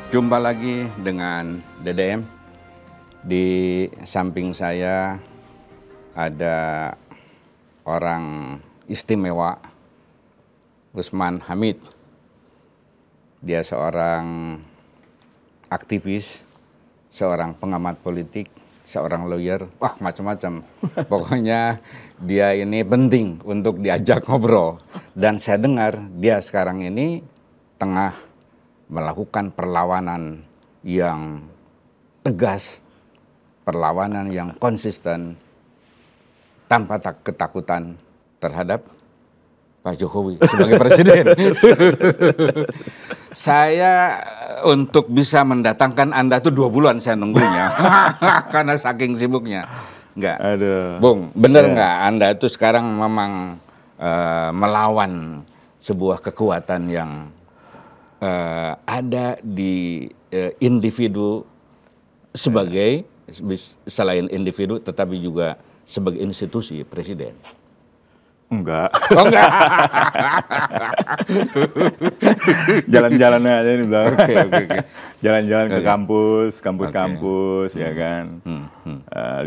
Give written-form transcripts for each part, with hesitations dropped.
Jumpa lagi dengan DDM. Di samping saya ada orang istimewa, Usman Hamid. Dia seorang aktivis, seorang pengamat politik, seorang lawyer, wah macam-macam. Pokoknya dia ini penting untuk diajak ngobrol. Dan saya dengar dia sekarang ini tengah melakukan perlawanan yang tegas, perlawanan yang konsisten, tanpa ketakutan terhadap Pak Jokowi sebagai presiden. Saya untuk bisa mendatangkan Anda tuh 2 bulan saya nunggunya, karena saking sibuknya. Enggak, Bung, bener nggak Anda itu sekarang memang melawan sebuah kekuatan yang ada di individu sebagai selain individu tetapi juga sebagai institusi presiden? Enggak. Oh enggak. Jalan-jalan aja ini bilang. Oke. Jalan-jalan ke kampus, ya kan.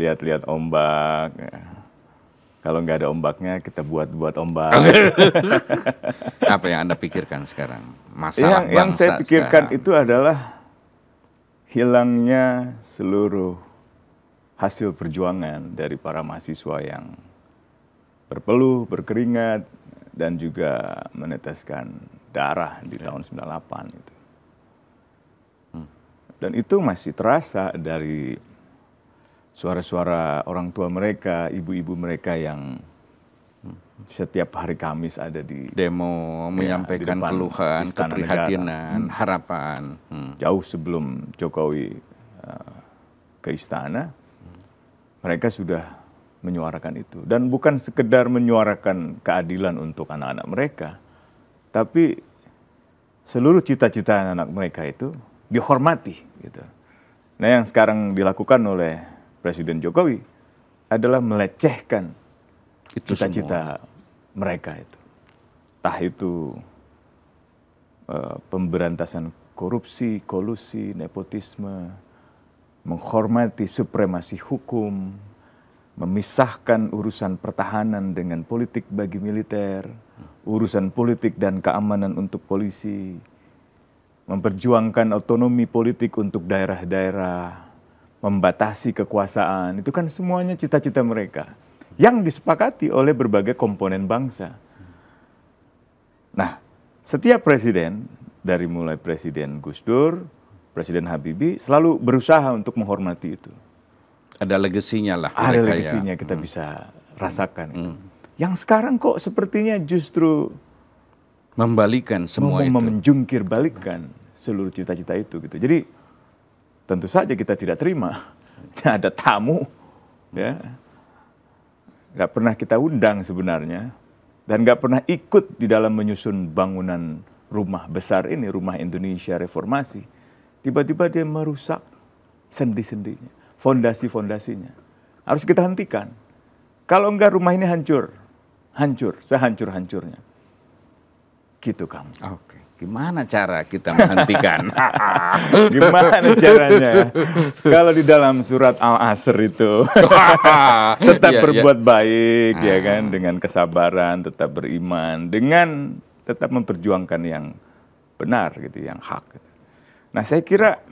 Lihat-lihat ombak. Kalau nggak ada ombaknya, kita buat ombak. Apa yang Anda pikirkan sekarang? Masalah yang saya pikirkan sekarang itu adalah hilangnya seluruh hasil perjuangan dari para mahasiswa yang berpeluh, berkeringat, dan juga meneteskan darah di tahun 98 itu. Dan itu masih terasa dari suara-suara orang tua mereka, ibu-ibu mereka yang setiap hari Kamis ada di demo menyampaikan di keluhan, Istana keprihatinan, harapan. Jauh sebelum Jokowi ke istana, mereka sudah menyuarakan itu. Dan bukan sekedar menyuarakan keadilan untuk anak-anak mereka, tapi seluruh cita-cita anak-anak mereka itu dihormati. Gitu. Nah, yang sekarang dilakukan oleh Presiden Jokowi adalah melecehkan cita-cita mereka itu. Entah itu pemberantasan korupsi, kolusi, nepotisme, menghormati supremasi hukum, memisahkan urusan pertahanan dengan politik bagi militer, urusan politik dan keamanan untuk polisi, memperjuangkan otonomi politik untuk daerah-daerah, membatasi kekuasaan. Itu kan semuanya cita-cita mereka yang disepakati oleh berbagai komponen bangsa. Nah, setiap presiden, dari mulai Presiden Gus Dur, Presiden Habibie, selalu berusaha untuk menghormati itu. Ada legasinya lah. Ada legasinya kita bisa rasakan itu. Yang sekarang kok sepertinya justru membalikan semua itu. Menjungkir balikan seluruh cita-cita itu gitu. Jadi tentu saja kita tidak terima. Ada tamu, ya, nggak pernah kita undang sebenarnya, dan nggak pernah ikut di dalam menyusun bangunan rumah besar ini, rumah Indonesia Reformasi. Tiba-tiba dia merusak sendi-sendinya, fondasi-fondasinya. Harus kita hentikan. Kalau enggak rumah ini hancur, sehancur-hancurnya. Gitu kamu. Oke. Gimana cara kita menghentikan? Gimana caranya? Kalau di dalam surat Al-Asr itu tetap berbuat baik, ya kan, dengan kesabaran, tetap beriman, dengan tetap memperjuangkan yang benar gitu, yang hak. Gitu. Nah, saya kira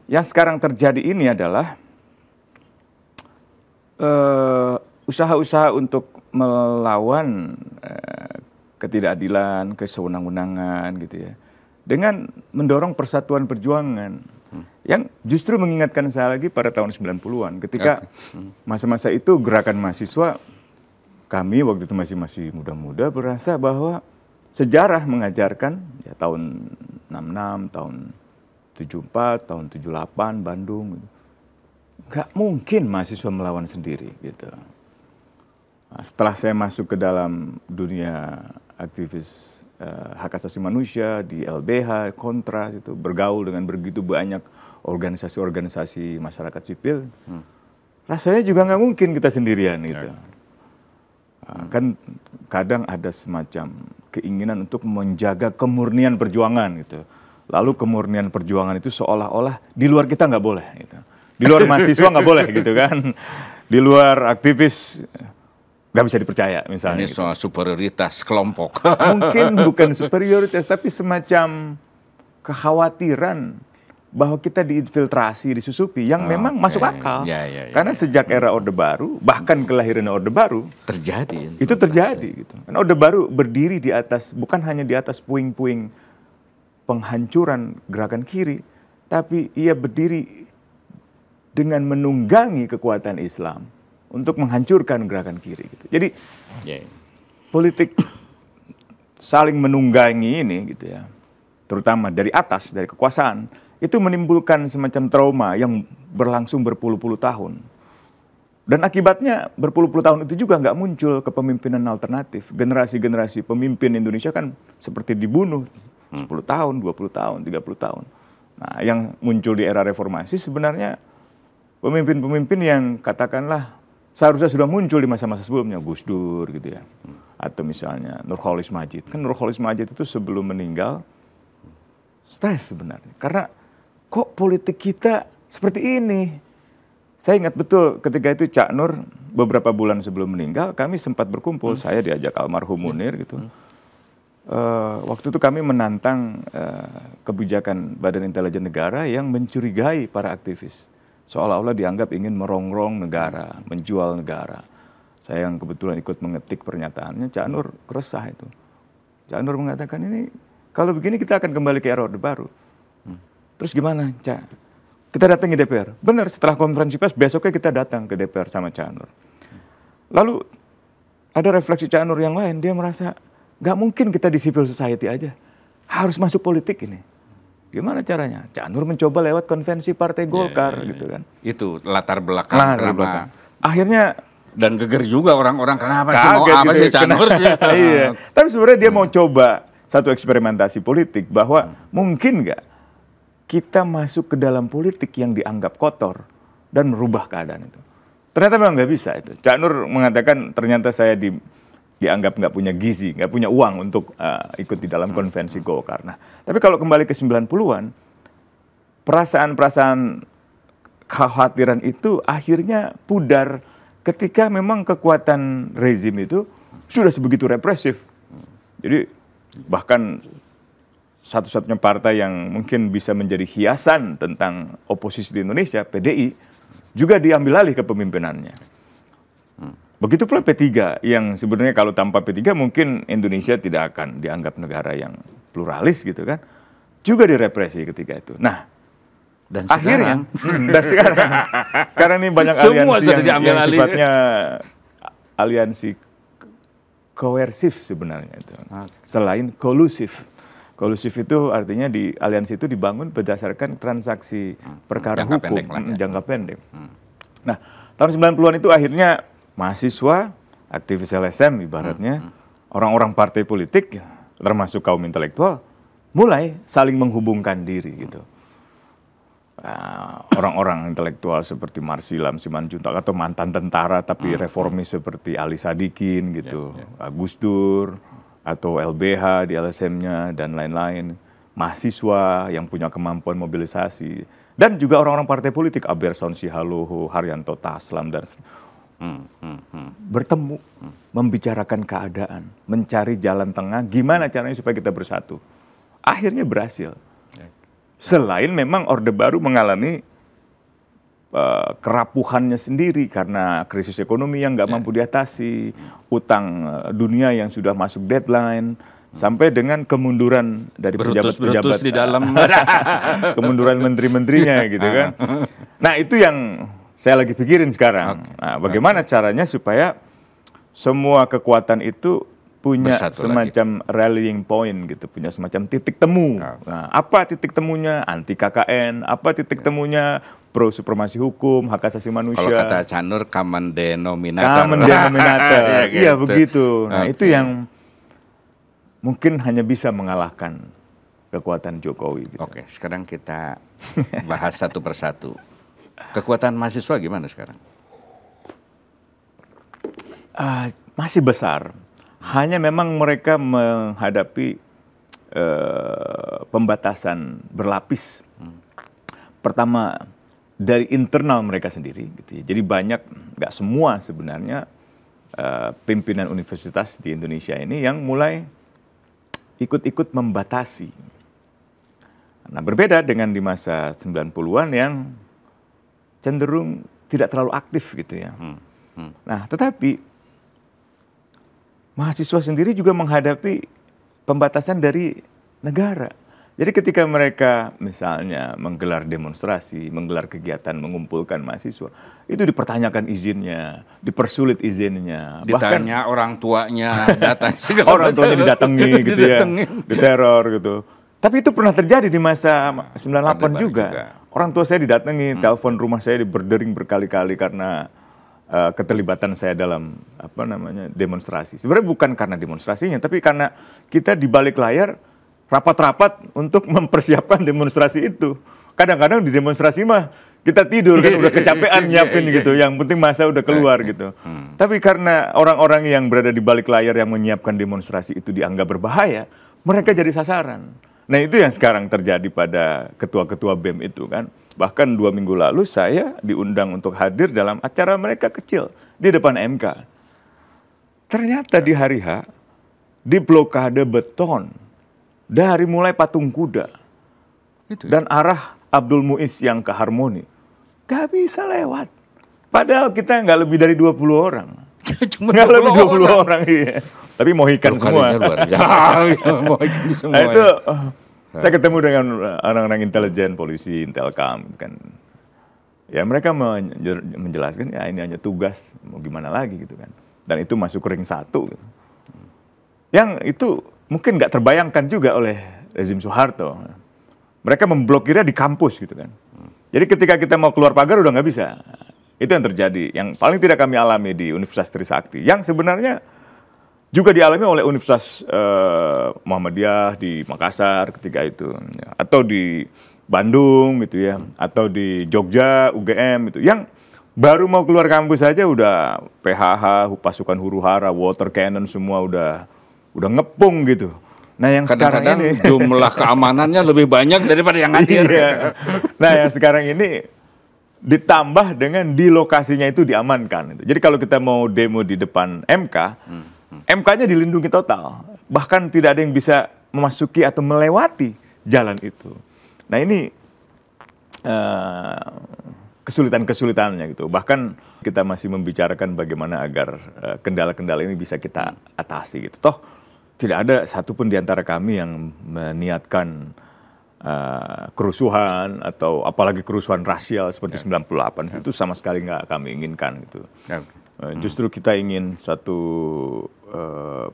yang sekarang terjadi ini adalah usaha-usaha untuk melawan ketidakadilan, kesewenang-wenangan gitu ya, dengan mendorong persatuan perjuangan yang justru mengingatkan saya lagi pada tahun 90-an ketika masa-masa itu gerakan mahasiswa, kami waktu itu masih muda-muda, berasa bahwa sejarah mengajarkan ya, tahun 66, tahun 74, tahun 78 Bandung gitu. Nggak mungkin mahasiswa melawan sendiri gitu. Nah, setelah saya masuk ke dalam dunia aktivis hak asasi manusia di LBH, Kontras, itu bergaul dengan begitu banyak organisasi-organisasi masyarakat sipil, rasanya juga nggak mungkin kita sendirian gitu. Kan kadang ada semacam keinginan untuk menjaga kemurnian perjuangan gitu. Lalu kemurnian perjuangan itu seolah-olah di luar kita nggak boleh. Gitu. Di luar mahasiswa nggak boleh gitu kan. Di luar aktivis nggak bisa dipercaya misalnya. Ini soal superioritas kelompok. Mungkin bukan superioritas, tapi semacam kekhawatiran bahwa kita diinfiltrasi, disusupi, yang memang masuk akal. Karena sejak era Orde Baru, bahkan kelahiran Orde Baru, terjadi. Itu terjadi. Gitu. Karena Orde Baru berdiri di atas, bukan hanya di atas puing-puing penghancuran gerakan kiri, tapi ia berdiri dengan menunggangi kekuatan Islam untuk menghancurkan gerakan kiri. Gitu. Jadi politik saling menunggangi ini, gitu ya, terutama dari atas, dari kekuasaan, itu menimbulkan semacam trauma yang berlangsung berpuluh-puluh tahun. Dan akibatnya berpuluh-puluh tahun itu juga nggak muncul kepemimpinan alternatif. Generasi-generasi pemimpin Indonesia kan seperti dibunuh 10 tahun, 20 tahun, 30 tahun. Nah, yang muncul di era reformasi sebenarnya pemimpin-pemimpin yang katakanlah seharusnya sudah muncul di masa-masa sebelumnya, Gus Dur gitu ya. Atau misalnya Nurcholish Madjid. Kan Nurcholish Madjid itu sebelum meninggal stres sebenarnya. Karena kok politik kita seperti ini? Saya ingat betul ketika itu Cak Nur beberapa bulan sebelum meninggal, kami sempat berkumpul, saya diajak almarhum Munir gitu. Waktu itu kami menantang kebijakan Badan Intelijen Negara yang mencurigai para aktivis. Seolah-olah dianggap ingin merongrong negara, menjual negara. Saya yang kebetulan ikut mengetik pernyataannya, Cak Nur resah itu. Cak Nur mengatakan ini, kalau begini kita akan kembali ke era Orde Baru. Terus gimana, Cak? Kita datangi DPR. Benar, setelah konferensi pers, besoknya kita datang ke DPR sama Cak Nur. Lalu ada refleksi Cak Nur yang lain, dia merasa nggak mungkin kita di civil society aja. Harus masuk politik ini. Gimana caranya? Cak Nur mencoba lewat konvensi Partai Golkar gitu kan. Itu latar belakang. Akhirnya dan geger juga orang-orang, kenapa sih mau apa gitu sih Cak Nur sih? Iya. Tapi sebenarnya dia mau coba satu eksperimentasi politik bahwa mungkin nggak kita masuk ke dalam politik yang dianggap kotor dan merubah keadaan itu. Ternyata memang nggak bisa itu. Cak Nur mengatakan ternyata saya dianggap nggak punya gizi, nggak punya uang untuk ikut di dalam konvensi Golkar. Nah, tapi kalau kembali ke 90-an, perasaan-perasaan kekhawatiran itu akhirnya pudar ketika memang kekuatan rezim itu sudah sebegitu represif. Jadi bahkan satu-satunya partai yang mungkin bisa menjadi hiasan tentang oposisi di Indonesia, PDI, juga diambil alih kepemimpinannya. Begitu pula P3 yang sebenarnya kalau tanpa P3 mungkin Indonesia tidak akan dianggap negara yang pluralis gitu kan. Juga direpresi ketika itu. Nah, dan akhirnya sekarang ini banyak aliansi yang sifatnya aliansi koersif sebenarnya itu. Selain kolusif. Kolusif itu artinya di aliansi itu dibangun berdasarkan transaksi perkara hukum jangka pendek. Nah, tahun 90-an itu akhirnya mahasiswa, aktivis LSM ibaratnya, orang-orang partai politik, termasuk kaum intelektual, mulai saling menghubungkan diri gitu. Orang-orang intelektual seperti Marsilam Simanjuntak atau mantan tentara tapi reformis seperti Ali Sadikin gitu, Gus Dur, atau LBH di LSM-nya dan lain-lain, mahasiswa yang punya kemampuan mobilisasi, dan juga orang-orang partai politik, Aberson Sihaloho, Haryanto Taslam, dan bertemu, membicarakan keadaan, mencari jalan tengah, gimana caranya supaya kita bersatu. Akhirnya berhasil. Selain memang Orde Baru mengalami kerapuhannya sendiri karena krisis ekonomi yang nggak mampu diatasi, utang dunia yang sudah masuk deadline, sampai dengan kemunduran dari pejabat-pejabat di dalam kemunduran menteri-menterinya gitu kan. Nah, itu yang saya lagi pikirin sekarang. Nah, bagaimana caranya supaya semua kekuatan itu punya semacam rallying point gitu, punya semacam titik temu. Nah, apa titik temunya? Anti KKN, apa titik temunya? Pro supremasi hukum, hak asasi manusia. Kalau kata Cak Nur, common denominator. Common denominator. Iya, begitu. Nah, itu yang mungkin hanya bisa mengalahkan kekuatan Jokowi. Gitu. Oke, sekarang kita bahas satu persatu. Kekuatan mahasiswa gimana sekarang? Masih besar. Hanya memang mereka menghadapi pembatasan berlapis. Pertama dari internal mereka sendiri, gitu ya. Jadi banyak, nggak semua sebenarnya pimpinan universitas di Indonesia ini yang mulai ikut-ikut membatasi. Nah, berbeda dengan di masa 90-an yang cenderung tidak terlalu aktif gitu ya. Nah, tetapi mahasiswa sendiri juga menghadapi pembatasan dari negara. Jadi ketika mereka misalnya menggelar demonstrasi, menggelar kegiatan, mengumpulkan mahasiswa, itu dipertanyakan izinnya, dipersulit izinnya. Ditanya orang tuanya, datang segala orang tuanya didatangi gitu ya, diteror gitu. Tapi itu pernah terjadi di masa 98 juga. Orang tua saya didatangi, telepon rumah saya berdering berkali-kali karena keterlibatan saya dalam demonstrasi. Sebenarnya bukan karena demonstrasinya, tapi karena kita di balik layar rapat-rapat untuk mempersiapkan demonstrasi itu. Kadang-kadang di demonstrasi mah kita tidur kan, udah kecapean nyiapin gitu. Yang penting masa udah keluar gitu. Tapi karena orang-orang yang berada di balik layar yang menyiapkan demonstrasi itu dianggap berbahaya, mereka jadi sasaran. Nah, itu yang sekarang terjadi pada ketua-ketua BEM itu kan. Bahkan 2 minggu lalu saya diundang untuk hadir dalam acara mereka kecil di depan MK. Ternyata di hari H, di blokade beton, dari mulai patung kuda dan arah Abdul Muiz yang ke Harmoni, gak bisa lewat. Padahal kita nggak lebih dari 20 orang. Nggak lebih 20 orang, iya. Tapi mohikan semua. Nah itu, saya ketemu dengan orang-orang intelijen, polisi, Intelkam kan. Ya mereka menjelaskan ya ini hanya tugas, mau gimana lagi gitu kan. Dan itu masuk ring 1. Gitu. Yang itu mungkin nggak terbayangkan juga oleh rezim Soeharto. Mereka memblokirnya di kampus gitu kan. Jadi ketika kita mau keluar pagar udah nggak bisa. Itu yang terjadi. Yang paling tidak kami alami di Universitas Trisakti. Yang sebenarnya juga dialami oleh Universitas Muhammadiyah di Makassar ketika itu. Atau di Bandung gitu ya. Atau di Jogja, UGM gitu. Yang baru mau keluar kampus saja udah PHH, pasukan huru-hara, water cannon semua udah ngepung gitu. Nah yang sekarang ini jumlah keamanannya lebih banyak daripada yang hadir. Iya. Nah yang sekarang ini ditambah dengan di lokasinya itu diamankan. Jadi kalau kita mau demo di depan MK, MK-nya dilindungi total. Bahkan tidak ada yang bisa memasuki atau melewati jalan itu. Nah ini kesulitan-kesulitannya gitu. Bahkan kita masih membicarakan bagaimana agar kendala-kendala ini bisa kita atasi gitu. Toh tidak ada satupun di antara kami yang meniatkan kerusuhan atau apalagi kerusuhan rasial seperti 98 itu sama sekali nggak kami inginkan gitu. Justru kita ingin satu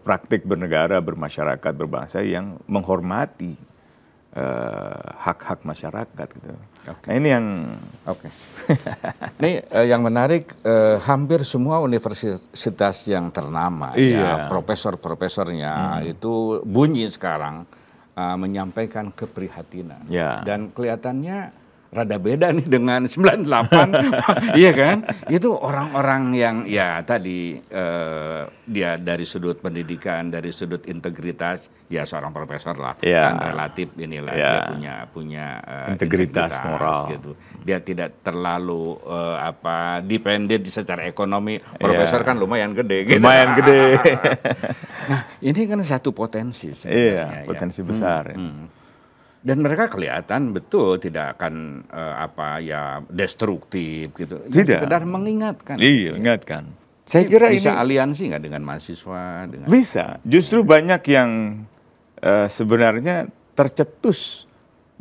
praktik bernegara, bermasyarakat, berbangsa yang menghormati hak-hak masyarakat gitu. Nah ini yang Ini yang menarik, hampir semua universitas yang ternama, ya, profesor-profesornya itu bunyi sekarang menyampaikan keprihatinan. Dan kelihatannya rada beda nih dengan 98, iya kan? Itu orang-orang yang ya tadi dia dari sudut pendidikan, dari sudut integritas, ya seorang profesor lah, kan relatif inilah dia punya integritas moral gitu. Dia tidak terlalu dependen secara ekonomi. Profesor kan lumayan gede, gitu. Lumayan gede. Nah ini kan satu potensi sebenarnya. Potensi besar. Dan mereka kelihatan betul tidak akan destruktif gitu. Tidak. Sekedar mengingatkan. Iya, ingatkan. Saya kira bisa ini aliansi nggak dengan mahasiswa? Bisa. Justru banyak yang sebenarnya tercetus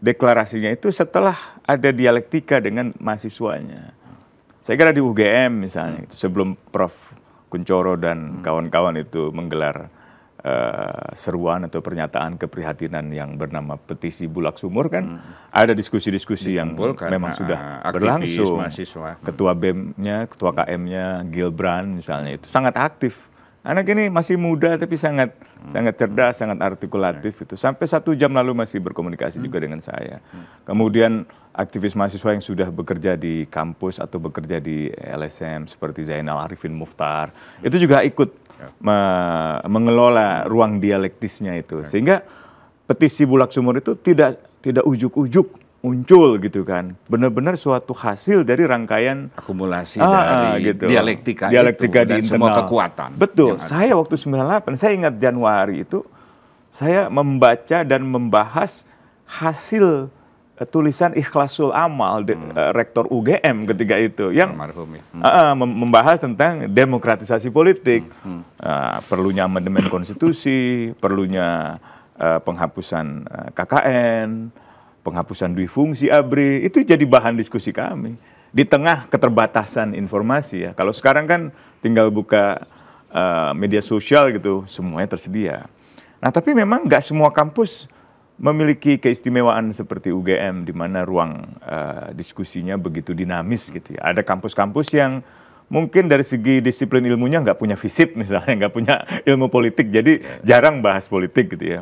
deklarasinya itu setelah ada dialektika dengan mahasiswanya. Saya kira di UGM misalnya, sebelum Prof. Kuncoro dan kawan-kawan itu menggelar seruan atau pernyataan keprihatinan yang bernama petisi Bulak Sumur kan ada diskusi-diskusi yang memang sudah berlangsung. Ketua BEM-nya, ketua KM-nya, Gilbran misalnya itu sangat aktif. Anak ini masih muda tapi sangat cerdas, sangat artikulatif itu. Sampai 1 jam lalu masih berkomunikasi juga dengan saya. Kemudian aktivis mahasiswa yang sudah bekerja di kampus atau bekerja di LSM seperti Zainal Arifin Mukhtar itu juga ikut mengelola ruang dialektisnya itu. Sehingga petisi Bulak Sumur itu tidak ujuk-ujuk muncul gitu kan, benar-benar suatu hasil dari rangkaian akumulasi dari gitu. dialektika di itu, dan internal. semua kekuatan. Betul. Saya waktu 98, saya ingat Januari itu, saya membaca dan membahas hasil tulisan Ikhlasul Amal Rektor UGM ketika itu, yang membahas tentang demokratisasi politik, perlunya amandemen konstitusi, perlunya penghapusan KKN, penghapusan duifungsi ABRI, itu jadi bahan diskusi kami di tengah keterbatasan informasi ya. Kalau sekarang kan tinggal buka media sosial gitu, semuanya tersedia. Nah, tapi memang nggak semua kampus memiliki keistimewaan seperti UGM di mana ruang diskusinya begitu dinamis gitu ya. Ada kampus-kampus yang mungkin dari segi disiplin ilmunya nggak punya FISIP misalnya, nggak punya ilmu politik, jadi jarang bahas politik gitu ya.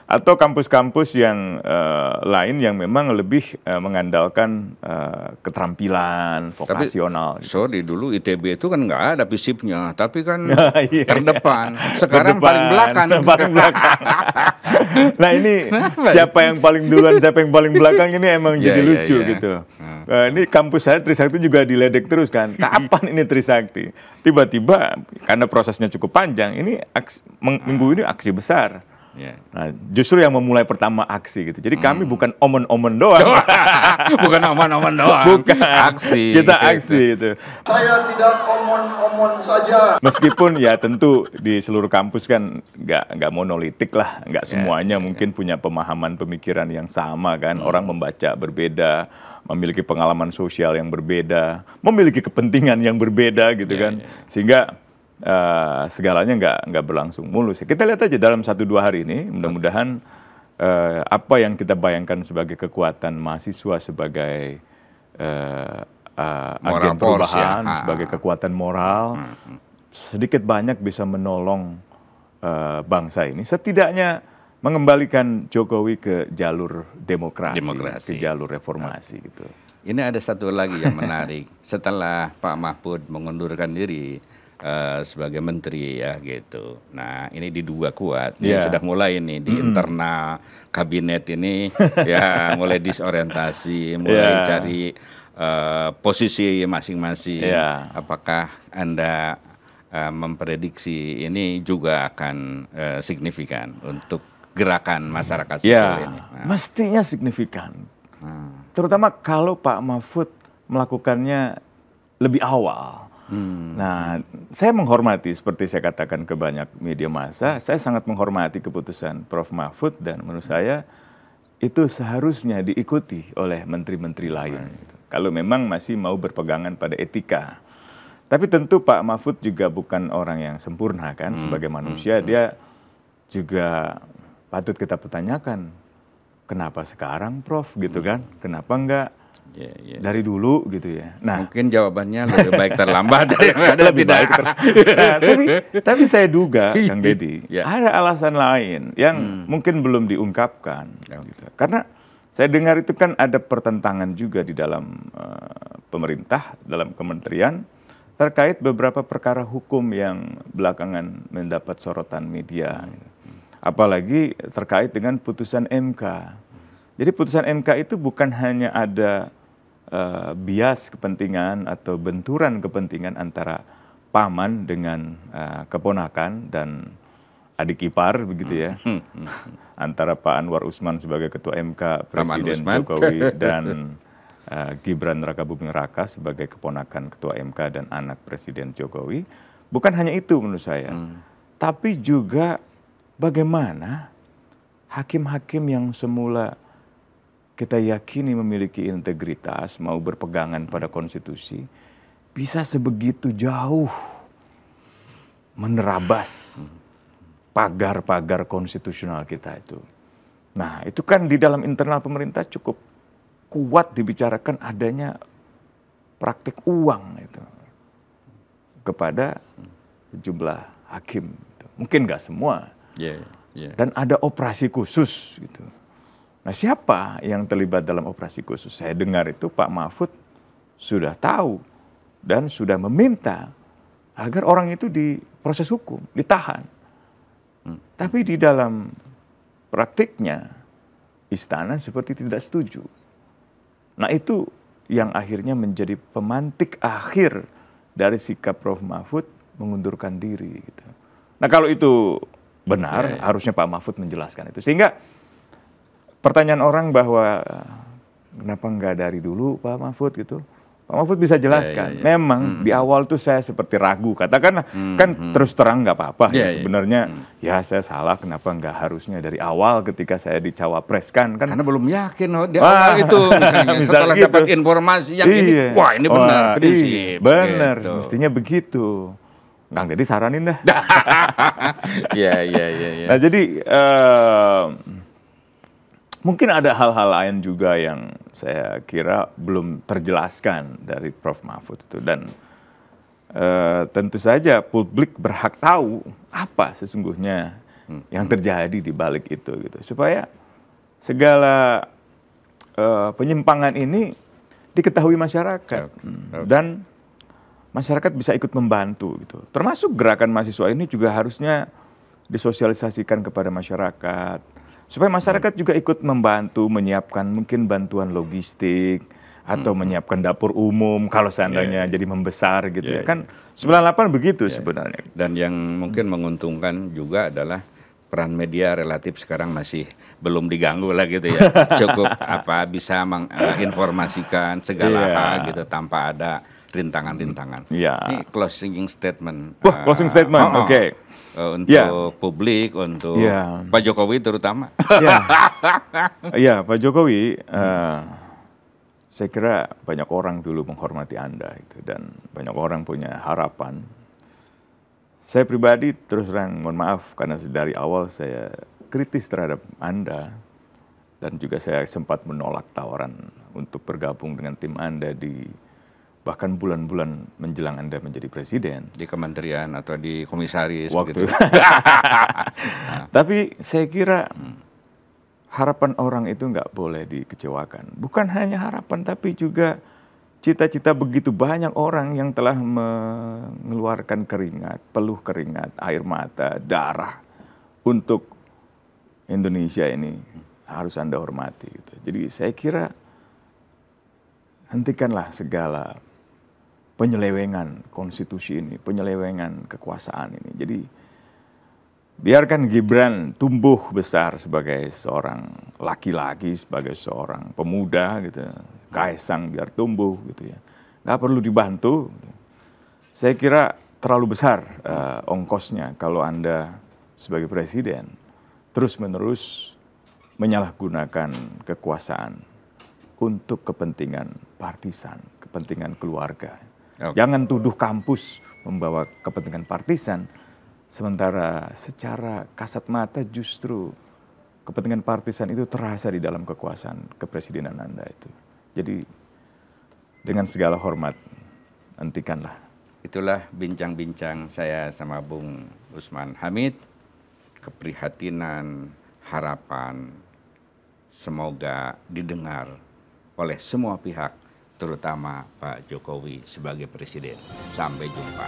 Atau kampus-kampus yang lain yang memang lebih mengandalkan keterampilan vokasional. Tapi, sorry, dulu ITB itu kan nggak ada FISIP-nya, tapi kan terdepan. Sekarang paling belakang. Paling belakang. Nah ini siapa yang paling duluan, siapa yang paling belakang ini emang jadi lucu gitu. Ini kampus saya Trisakti juga diledek terus kan. Kapan ini Trisakti? Tiba-tiba karena prosesnya cukup panjang, ini minggu ini aksi besar. Nah, justru yang memulai pertama aksi gitu. Jadi kami bukan omon-omon doang. Bukan omon-omon doang. Bukan. Aksi. Kita aksi itu. Saya tidak omon-omon saja. Meskipun ya tentu di seluruh kampus kan nggak monolitik lah. Nggak semuanya mungkin punya pemahaman pemikiran yang sama kan. Orang membaca berbeda, memiliki pengalaman sosial yang berbeda, memiliki kepentingan yang berbeda gitu kan. Sehingga segalanya nggak berlangsung mulus. Kita lihat aja dalam 1-2 hari ini, mudah-mudahan apa yang kita bayangkan sebagai kekuatan mahasiswa, sebagai agen perubahan, sebagai kekuatan moral, sedikit banyak bisa menolong bangsa ini. Setidaknya mengembalikan Jokowi ke jalur demokrasi. Ke jalur reformasi gitu. Ini ada satu lagi yang menarik. Setelah Pak Mahfud mengundurkan diri sebagai menteri ya gitu. Nah ini diduga kuat, ini sudah mulai nih di internal kabinet ini ya mulai disorientasi, mulai cari posisi masing-masing. Apakah Anda memprediksi ini juga akan signifikan untuk gerakan masyarakat sipil ini? Mestinya signifikan. Terutama kalau Pak Mahfud melakukannya lebih awal. Nah, saya menghormati, seperti saya katakan ke banyak media massa, saya sangat menghormati keputusan Prof. Mahfud, dan menurut saya itu seharusnya diikuti oleh menteri-menteri lain. Kalau memang masih mau berpegangan pada etika. Tapi tentu Pak Mahfud juga bukan orang yang sempurna kan, sebagai manusia dia juga patut kita pertanyakan, kenapa sekarang Prof gitu kan, kenapa enggak dari dulu gitu ya. Nah, mungkin jawabannya lebih baik terlambat daripada lebih tidak. Baik tapi saya duga, Kang Deddy, ada alasan lain yang mungkin belum diungkapkan. Gitu. Karena saya dengar itu kan ada pertentangan juga di dalam pemerintah, dalam kementerian, terkait beberapa perkara hukum yang belakangan mendapat sorotan media. Apalagi terkait dengan putusan MK. Jadi putusan MK itu bukan hanya ada bias kepentingan atau benturan kepentingan antara paman dengan keponakan dan adik ipar begitu ya, antara Pak Anwar Usman sebagai ketua MK, Presiden Jokowi, dan Gibran Rakabuming Raka sebagai keponakan ketua MK dan anak Presiden Jokowi. Bukan hanya itu menurut saya, tapi juga bagaimana hakim-hakim yang semula kita yakini memiliki integritas, mau berpegangan pada konstitusi, bisa sebegitu jauh menerabas pagar-pagar konstitusional kita itu. Nah, itu kan di dalam internal pemerintah cukup kuat dibicarakan adanya praktik uang itu kepada sejumlah hakim. Mungkin nggak semua. Dan ada operasi khusus gitu. Nah, siapa yang terlibat dalam operasi khusus? Saya dengar itu Pak Mahfud sudah tahu dan sudah meminta agar orang itu diproses hukum, ditahan. Tapi di dalam praktiknya istana seperti tidak setuju. Nah itu yang akhirnya menjadi pemantik akhir dari sikap Prof. Mahfud mengundurkan diri. Gitu. Nah kalau itu benar, harusnya Pak Mahfud menjelaskan itu. Sehingga pertanyaan orang bahwa kenapa nggak dari dulu Pak Mahfud gitu. Pak Mahfud bisa jelaskan. Memang di awal tuh saya seperti ragu. Katakanlah kan terus terang nggak apa-apa. Sebenarnya ya saya salah kenapa nggak harusnya dari awal ketika saya dicawapreskan. Kan karena belum yakin di awal itu misalnya. Setelah gitu. dapat informasi yang ini, wah ini benar. Prinsip. Benar, gitu. Mestinya begitu. Kang Deddy saranin dah. Iya. Nah jadi mungkin ada hal-hal lain juga yang saya kira belum terjelaskan dari Prof. Mahfud itu. Dan tentu saja publik berhak tahu apa sesungguhnya yang terjadi di balik itu. Gitu. Supaya segala penyimpangan ini diketahui masyarakat. Dan masyarakat bisa ikut membantu. Gitu. Termasuk gerakan mahasiswa ini juga harusnya disosialisasikan kepada masyarakat. Supaya masyarakat juga ikut membantu menyiapkan mungkin bantuan logistik atau menyiapkan dapur umum kalau seandainya jadi membesar gitu ya. Kan 98 begitu sebenarnya. Dan yang mungkin menguntungkan juga adalah peran media relatif sekarang masih belum diganggu lah gitu ya. Cukup bisa menginformasikan segala hal gitu tanpa ada rintangan-rintangan. Ini closing statement. Wah, closing statement. Oke. Untuk publik, untuk Pak Jokowi terutama. Iya, Pak Jokowi, saya kira banyak orang dulu menghormati Anda itu dan banyak orang punya harapan. Saya pribadi terus terang mohon maaf karena dari awal saya kritis terhadap Anda dan juga saya sempat menolak tawaran untuk bergabung dengan tim Anda di bahkan bulan-bulan menjelang Anda menjadi presiden. Di kementerian atau di komisaris. Waktu gitu. Tapi saya kira harapan orang itu nggak boleh dikecewakan. Bukan hanya harapan, tapi juga cita-cita begitu banyak orang yang telah mengeluarkan keringat, peluh keringat, air mata, darah untuk Indonesia ini harus Anda hormati. Gitu. Jadi saya kira hentikanlah segala penyelewengan konstitusi ini, penyelewengan kekuasaan ini. Jadi biarkan Gibran tumbuh besar sebagai seorang laki-laki, sebagai seorang pemuda gitu. Kaisang biar tumbuh gitu ya. Nggak perlu dibantu. Saya kira terlalu besar ongkosnya kalau Anda sebagai presiden terus-menerus menyalahgunakan kekuasaan untuk kepentingan partisan, kepentingan keluarga. Jangan tuduh kampus membawa kepentingan partisan, sementara secara kasat mata justru kepentingan partisan itu terasa di dalam kekuasaan kepresidenan Anda itu. Jadi dengan segala hormat, hentikanlah. Itulah bincang-bincang saya sama Bung Usman Hamid, keprihatinan, harapan, semoga didengar oleh semua pihak, terutama Pak Jokowi sebagai presiden. Sampai jumpa.